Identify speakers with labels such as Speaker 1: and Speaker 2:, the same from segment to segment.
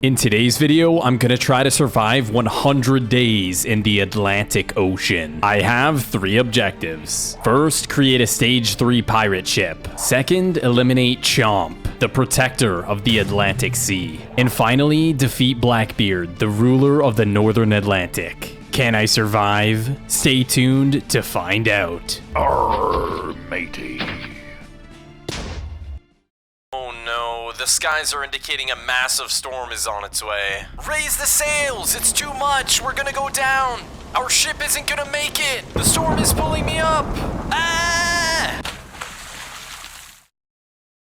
Speaker 1: In today's video, I'm gonna try to survive 100 days in the Atlantic Ocean. I have 3 objectives. First, create a stage 3 pirate ship. Second, eliminate Chomp, the protector of the Atlantic Sea. And finally, defeat Blackbeard, the ruler of the Northern Atlantic. Can I survive? Stay tuned to find out.
Speaker 2: Arr, matey.
Speaker 1: Oh no, the skies are indicating a massive storm is on its way. Raise the sails, it's too much, we're gonna go down. Our ship isn't gonna make it. The storm is pulling me up. Ah!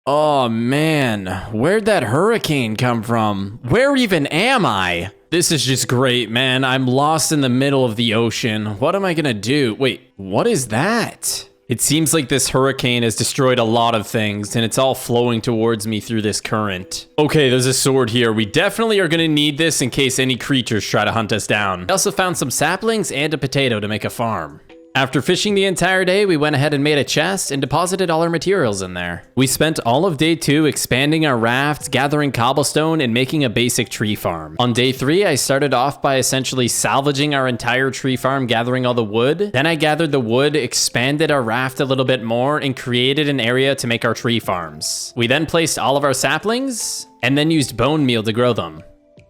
Speaker 1: Oh man, where'd that hurricane come from? Where even am I? This is just great, man. I'm lost in the middle of the ocean. What am I gonna do? Wait, what is that? It seems like this hurricane has destroyed a lot of things, and it's all flowing towards me through this current. Okay, there's a sword here. We definitely are gonna need this in case any creatures try to hunt us down. I also found some saplings and a potato to make a farm. After fishing the entire day, we went ahead and made a chest and deposited all our materials in there. We spent all of day 2 expanding our raft, gathering cobblestone, and making a basic tree farm. On day 3, I started off by essentially salvaging our entire tree farm, gathering all the wood. Then I gathered the wood, expanded our raft a little bit more, and created an area to make our tree farms. We then placed all of our saplings, and then used bone meal to grow them.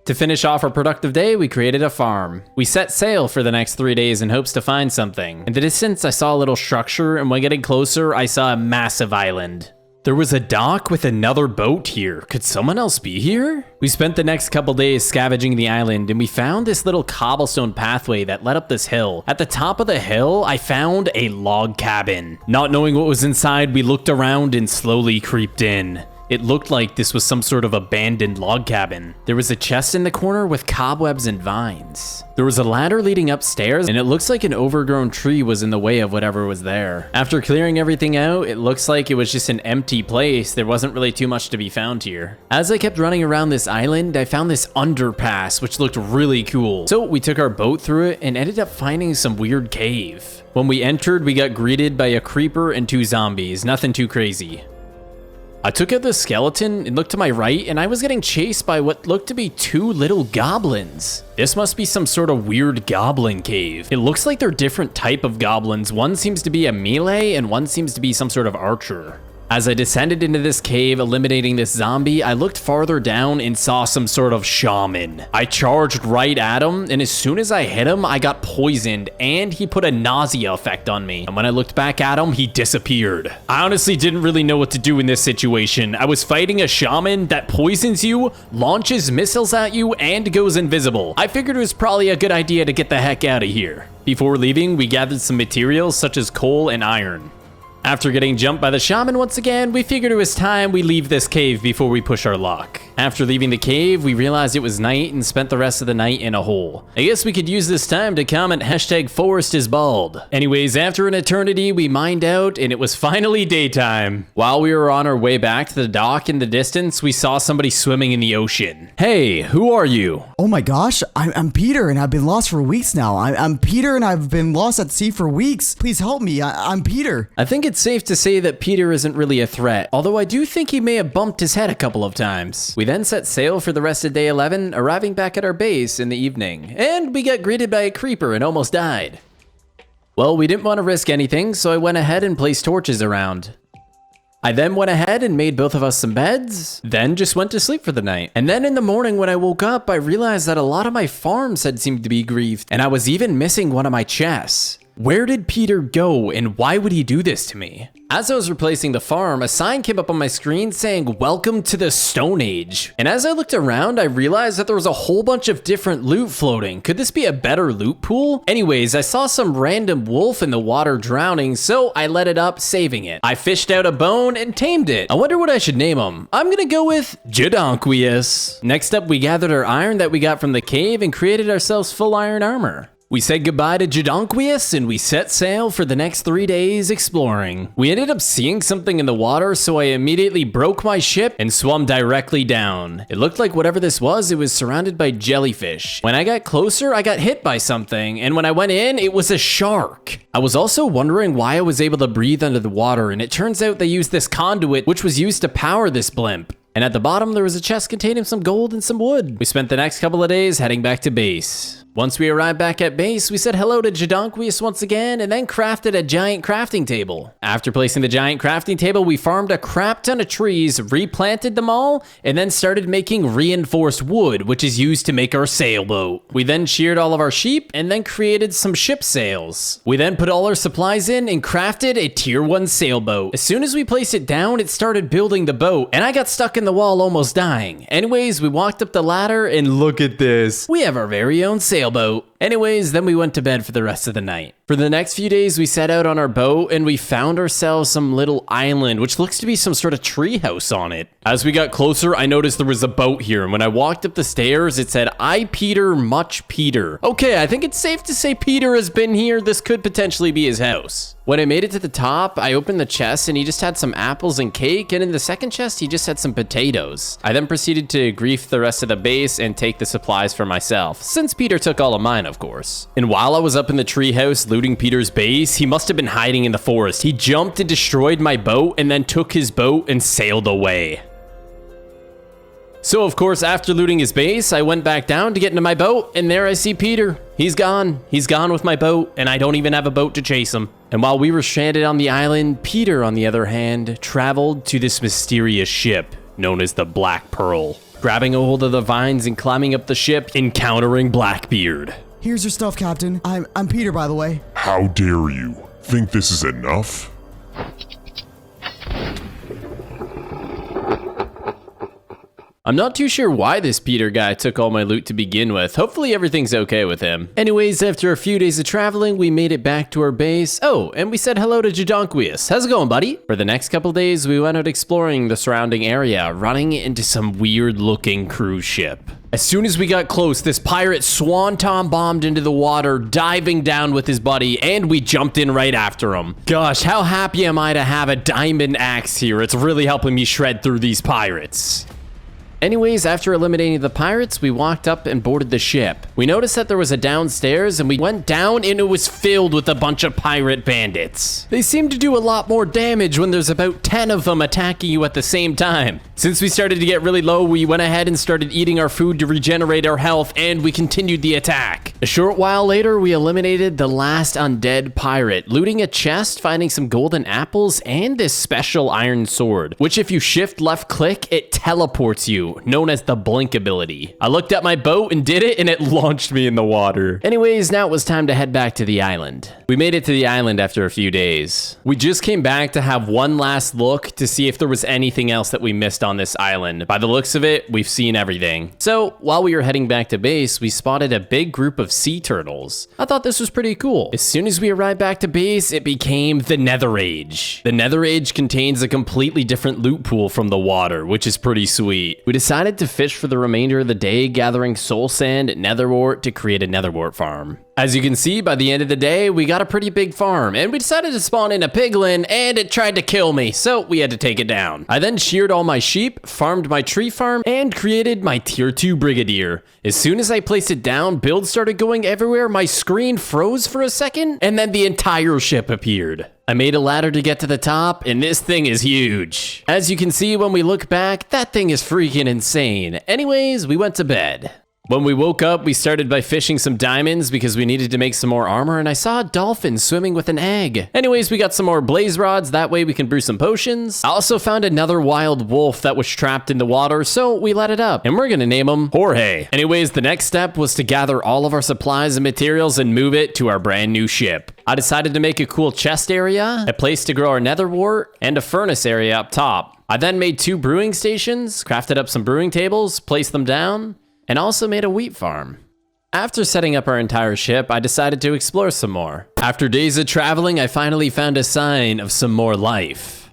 Speaker 1: To finish off our productive day, we created a farm. We set sail for the next 3 days in hopes to find something. In the distance, I saw a little structure, and when getting closer, I saw a massive island. There was a dock with another boat here. Could someone else be here? We spent the next couple days scavenging the island, and we found this little cobblestone pathway that led up this hill. At the top of the hill, I found a log cabin. Not knowing what was inside, we looked around and slowly creeped in. It looked like this was some sort of abandoned log cabin. There was a chest in the corner with cobwebs and vines. There was a ladder leading upstairs, and it looks like an overgrown tree was in the way of whatever was there. After clearing everything out, it looks like it was just an empty place. There wasn't really too much to be found here. As I kept running around this island, I found this underpass, which looked really cool. So we took our boat through it and ended up finding some weird cave. When we entered, we got greeted by a creeper and 2 zombies. Nothing too crazy. I took out the skeleton and looked to my right, and I was getting chased by what looked to be 2 little goblins. This must be some sort of weird goblin cave. It looks like they're different type of goblins. One seems to be a melee, and one seems to be some sort of archer. As I descended into this cave, eliminating this zombie, I looked farther down and saw some sort of shaman. I charged right at him, and as soon as I hit him, I got poisoned, and he put a nausea effect on me. And when I looked back at him, he disappeared. I honestly didn't really know what to do in this situation. I was fighting a shaman that poisons you, launches missiles at you, and goes invisible. I figured it was probably a good idea to get the heck out of here. Before leaving, we gathered some materials such as coal and iron. After getting jumped by the shaman once again, we figured it was time we leave this cave before we push our luck. After leaving the cave, we realized it was night and spent the rest of the night in a hole. I guess we could use this time to comment #ForestIsBald. Anyways, after an eternity, we mined out and it was finally daytime. While we were on our way back to the dock in the distance, we saw somebody swimming in the ocean. Hey, who are you?
Speaker 3: Oh my gosh, I'm Peter and I've been lost for weeks now. I'm Peter and I've been lost at sea for weeks. Please help me, I'm Peter.
Speaker 1: I think it's safe to say that Peter isn't really a threat, although I do think he may have bumped his head a couple of times. We then set sail for the rest of day 11, arriving back at our base in the evening, and we got greeted by a creeper and almost died. Well, we didn't want to risk anything, so I went ahead and placed torches around. I then went ahead and made both of us some beds, then just went to sleep for the night. And then in the morning when I woke up, I realized that a lot of my farms had seemed to be griefed, and I was even missing one of my chests. Where did Peter go, and why would he do this to me? As I was replacing the farm, a sign came up on my screen saying, "Welcome to the Stone Age." And as I looked around, I realized that there was a whole bunch of different loot floating. Could this be a better loot pool? Anyways, I saw some random wolf in the water drowning, so I let it up, saving it. I fished out a bone and tamed it. I wonder what I should name him. I'm gonna go with Jadonquius. Next up, we gathered our iron that we got from the cave and created ourselves full iron armor. We said goodbye to Jadonquius and we set sail for the next 3 days exploring. We ended up seeing something in the water, so I immediately broke my ship and swam directly down. It looked like whatever this was, it was surrounded by jellyfish. When I got closer, I got hit by something, and when I went in, it was a shark. I was also wondering why I was able to breathe under the water, and it turns out they used this conduit which was used to power this blimp. And at the bottom, there was a chest containing some gold and some wood. We spent the next couple of days heading back to base. Once we arrived back at base, we said hello to Jadonquius once again and then crafted a giant crafting table. After placing the giant crafting table, we farmed a crap ton of trees, replanted them all, and then started making reinforced wood, which is used to make our sailboat. We then sheared all of our sheep and then created some ship sails. We then put all our supplies in and crafted a tier 1 sailboat. As soon as we placed it down, it started building the boat, and I got stuck in the wall almost dying. Anyways, we walked up the ladder and look at this. We have our very own sailboat. Anyways, then we went to bed for the rest of the night. For the next few days, we set out on our boat and we found ourselves some little island, which looks to be some sort of tree house on it. As we got closer, I noticed there was a boat here, and when I walked up the stairs, it said, "I Peter, much Peter." Okay, I think it's safe to say Peter has been here. This could potentially be his house. When I made it to the top, I opened the chest and he just had some apples and cake, and in the second chest, he just had some potatoes. I then proceeded to grief the rest of the base and take the supplies for myself, since Peter took all of mine, of course. And while I was up in the treehouse looting Peter's base, he must have been hiding in the forest. He jumped and destroyed my boat and then took his boat and sailed away. So of course, after looting his base, I went back down to get into my boat, and there I see Peter. He's gone. He's gone with my boat, and I don't even have a boat to chase him. And while we were stranded on the island, Peter, on the other hand, traveled to this mysterious ship known as the Black Pearl, grabbing a hold of the vines and climbing up the ship, encountering Blackbeard.
Speaker 3: Here's your stuff, Captain. I'm Peter, by the way.
Speaker 2: How dare you? Think this is enough?
Speaker 1: I'm not too sure why this Peter guy took all my loot to begin with. Hopefully everything's okay with him. Anyways, after a few days of traveling, we made it back to our base. Oh, and we said hello to Jadonquius. How's it going, buddy? For the next couple days, we went out exploring the surrounding area, running into some weird-looking cruise ship. As soon as we got close, this pirate swanton bombed into the water, diving down with his buddy, and we jumped in right after him. Gosh, how happy am I to have a diamond axe here? It's really helping me shred through these pirates. Anyways, after eliminating the pirates, we walked up and boarded the ship. We noticed that there was a downstairs, and we went down and it was filled with a bunch of pirate bandits. They seem to do a lot more damage when there's about 10 of them attacking you at the same time. Since we started to get really low, we went ahead and started eating our food to regenerate our health, and we continued the attack. A short while later, we eliminated the last undead pirate, looting a chest, finding some golden apples, and this special iron sword, which if you shift left click, it teleports you, known as the blink ability. I looked at my boat and did it, and it launched me in the water. Anyways, now it was time to head back to the island. We made it to the island after a few days. We just came back to have one last look to see if there was anything else that we missed on this island. By the looks of it, we've seen everything. So while we were heading back to base, we spotted a big group of sea turtles. I thought this was pretty cool. As soon as we arrived back to base, it became the Nether Age. The Nether Age contains a completely different loot pool from the water, which is pretty sweet. We decided to fish for the remainder of the day, gathering soul sand, netherwort to create a netherwort farm. As you can see, by the end of the day, we got a pretty big farm, and we decided to spawn in a piglin, and it tried to kill me, so we had to take it down. I then sheared all my sheep, farmed my tree farm, and created my tier 2 brigadier. As soon as I placed it down, builds started going everywhere, my screen froze for a second, and then the entire ship appeared. I made a ladder to get to the top, and this thing is huge. As you can see when we look back, that thing is freaking insane. Anyways, we went to bed. When we woke up, we started by fishing some diamonds because we needed to make some more armor, and I saw a dolphin swimming with an egg. Anyways, we got some more blaze rods, that way we can brew some potions. I also found another wild wolf that was trapped in the water, so we let it up, and we're gonna name him Jorge. Anyways, the next step was to gather all of our supplies and materials and move it to our brand new ship. I decided to make a cool chest area, a place to grow our netherwort, and a furnace area up top. I then made 2 brewing stations, crafted up some brewing tables, placed them down, and also made a wheat farm. After setting up our entire ship, I decided to explore some more. After days of traveling, I finally found a sign of some more life.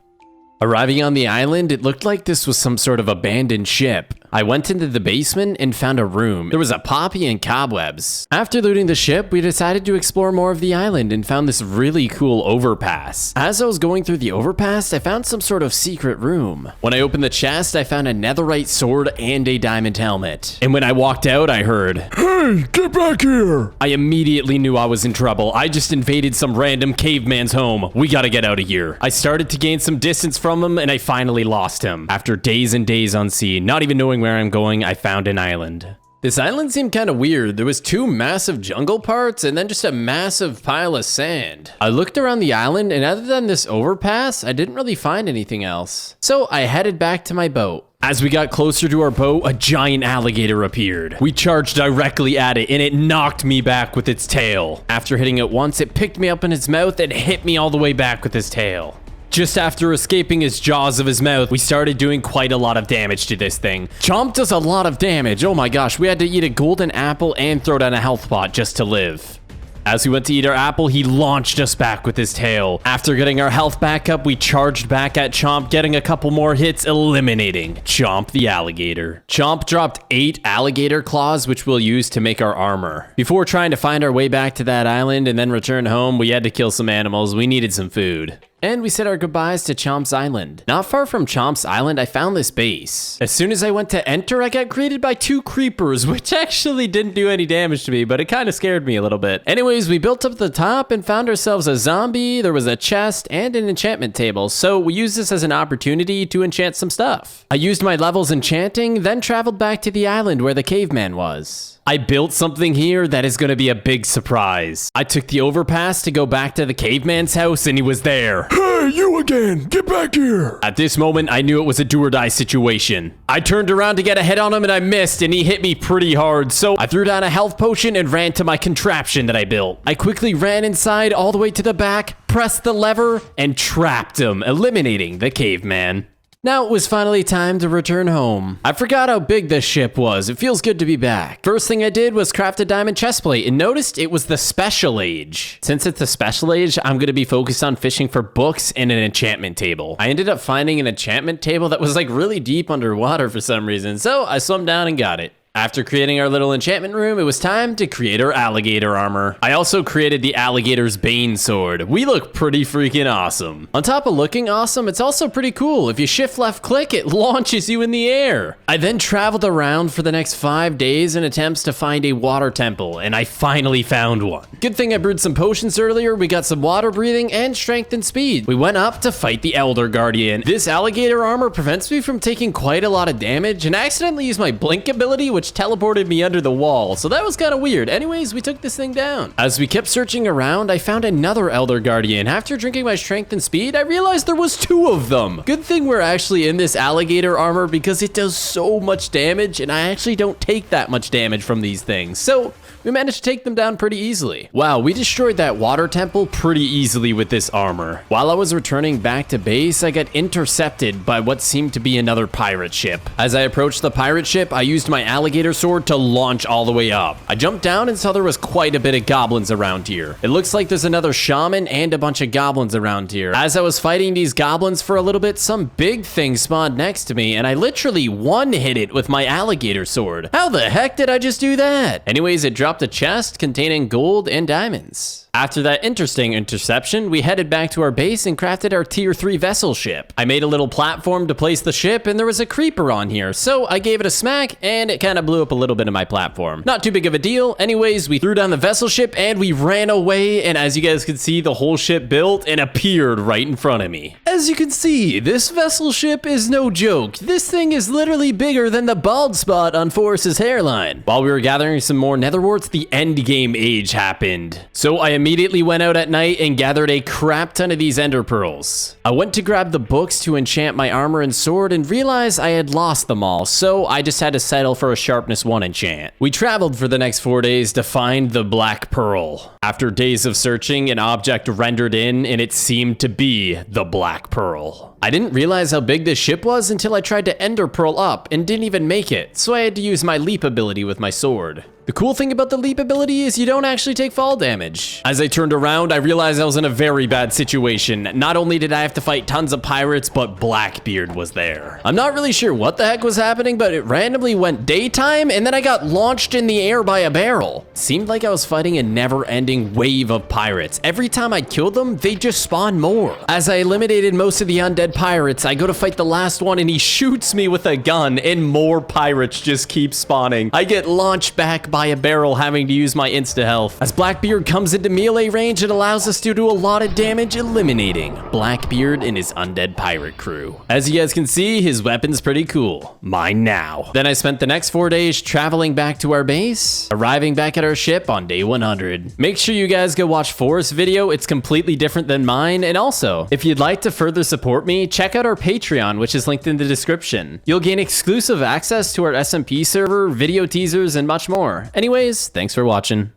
Speaker 1: Arriving on the island, it looked like this was some sort of abandoned ship. I went into the basement and found a room. There was a poppy and cobwebs. After looting the ship, we decided to explore more of the island and found this really cool overpass. As I was going through the overpass, I found some sort of secret room. When I opened the chest, I found a netherite sword and a diamond helmet. And when I walked out, I heard,
Speaker 2: Hey, get back here!
Speaker 1: I immediately knew I was in trouble. I just invaded some random caveman's home. We gotta get out of here. I started to gain some distance from him and I finally lost him. After days and days on sea, not even knowing where I'm going, I found an island. This island seemed kind of weird. There was 2 massive jungle parts and then just a massive pile of sand. I looked around the island and other than this overpass, I didn't really find anything else. So I headed back to my boat. As we got closer to our boat, a giant alligator appeared. We charged directly at it and it knocked me back with its tail. After hitting it once, it picked me up in its mouth and hit me all the way back with its tail. Just after escaping his jaws of his mouth, we started doing quite a lot of damage to this thing. Chomp does a lot of damage. Oh my gosh, we had to eat a golden apple and throw down a health pot just to live. As we went to eat our apple, he launched us back with his tail. After getting our health back up, we charged back at Chomp, getting a couple more hits, eliminating Chomp the alligator. Chomp dropped 8 alligator claws, which we'll use to make our armor. Before trying to find our way back to that island and then return home, we had to kill some animals. We needed some food. And we said our goodbyes to Chomp's Island. Not far from Chomp's Island, I found this base. As soon as I went to enter, I got greeted by 2 creepers, which actually didn't do any damage to me, but it kind of scared me a little bit. Anyways, we built up the top and found ourselves a zombie, there was a chest, and an enchantment table, so we used this as an opportunity to enchant some stuff. I used my levels enchanting, then traveled back to the island where the caveman was. I built something here that is going to be a big surprise. I took the overpass to go back to the caveman's house and he was there.
Speaker 2: Hey, you again! Get back here!
Speaker 1: At this moment, I knew it was a do or die situation. I turned around to get a hit on him and I missed and he hit me pretty hard. So I threw down a health potion and ran to my contraption that I built. I quickly ran inside all the way to the back, pressed the lever, and trapped him, eliminating the caveman. Now it was finally time to return home. I forgot how big this ship was. It feels good to be back. First thing I did was craft a diamond chestplate and noticed it was the special age. Since it's the special age, I'm going to be focused on fishing for books and an enchantment table. I ended up finding an enchantment table that was like really deep underwater for some reason, so I swam down and got it. After creating our little enchantment room, it was time to create our alligator armor. I also created the alligator's bane sword. We look pretty freaking awesome. On top of looking awesome, it's also pretty cool. If you shift left click, it launches you in the air. I then traveled around for the next 5 days in attempts to find a water temple, and I finally found one. Good thing I brewed some potions earlier. We got some water breathing and strength and speed. We went up to fight the Elder Guardian. This alligator armor prevents me from taking quite a lot of damage, and I accidentally used my blink ability, which teleported me under the wall, so that was kind of weird. Anyways, we took this thing down. As we kept searching around, I found another Elder Guardian. After drinking my strength and speed, I realized there was 2 of them. Good thing we're actually in this alligator armor because it does so much damage, and I actually don't take that much damage from these things. So we managed to take them down pretty easily. Wow, we destroyed that water temple pretty easily with this armor. While I was returning back to base, I got intercepted by what seemed to be another pirate ship. As I approached the pirate ship, I used my alligator sword to launch all the way up. I jumped down and saw there was quite a bit of goblins around here. It looks like there's another shaman and a bunch of goblins around here. As I was fighting these goblins for a little bit, some big thing spawned next to me and I literally one-hit it with my alligator sword. How the heck did I just do that? Anyways, it dropped a chest containing gold and diamonds. After that interesting interception, we headed back to our base and crafted our tier 3 vessel ship. I made a little platform to place the ship and there was a creeper on here, so I gave it a smack and it kind of blew up a little bit of my platform. Not too big of a deal. Anyways, we threw down the vessel ship and we ran away, and as you guys can see, the whole ship built and appeared right in front of me. As you can see, this vessel ship is no joke. This thing is literally bigger than the bald spot on Forrest's hairline. While we were gathering some more nether warts, the end game age happened. So I immediately went out at night and gathered a crap ton of these ender pearls. I went to grab the books to enchant my armor and sword and realized I had lost them all, so I just had to settle for a sharpness 1 enchant. We traveled for the next 4 days to find the black pearl. After days of searching, an object rendered in and it seemed to be the black pearl. I didn't realize how big this ship was until I tried to Ender Pearl up and didn't even make it, so I had to use my leap ability with my sword. The cool thing about the leap ability is you don't actually take fall damage. As I turned around, I realized I was in a very bad situation. Not only did I have to fight tons of pirates, but Blackbeard was there. I'm not really sure what the heck was happening, but it randomly went daytime, and then I got launched in the air by a barrel. Seemed like I was fighting a never-ending wave of pirates. Every time I killed them, they just spawned more. As I eliminated most of the undead pirates, I go to fight the last one, and he shoots me with a gun, and more pirates just keep spawning. I get launched back by a barrel, having to use my insta-health. As Blackbeard comes into melee range, it allows us to do a lot of damage, eliminating Blackbeard and his undead pirate crew. As you guys can see, his weapon's pretty cool. Mine now. Then I spent the next 4 days traveling back to our base, arriving back at our ship on day 100. Make sure you guys go watch Forrest's video. It's completely different than mine. And also, if you'd like to further support me, check out our Patreon, which is linked in the description. You'll gain exclusive access to our SMP server, video teasers, and much more. Anyways, thanks for watching.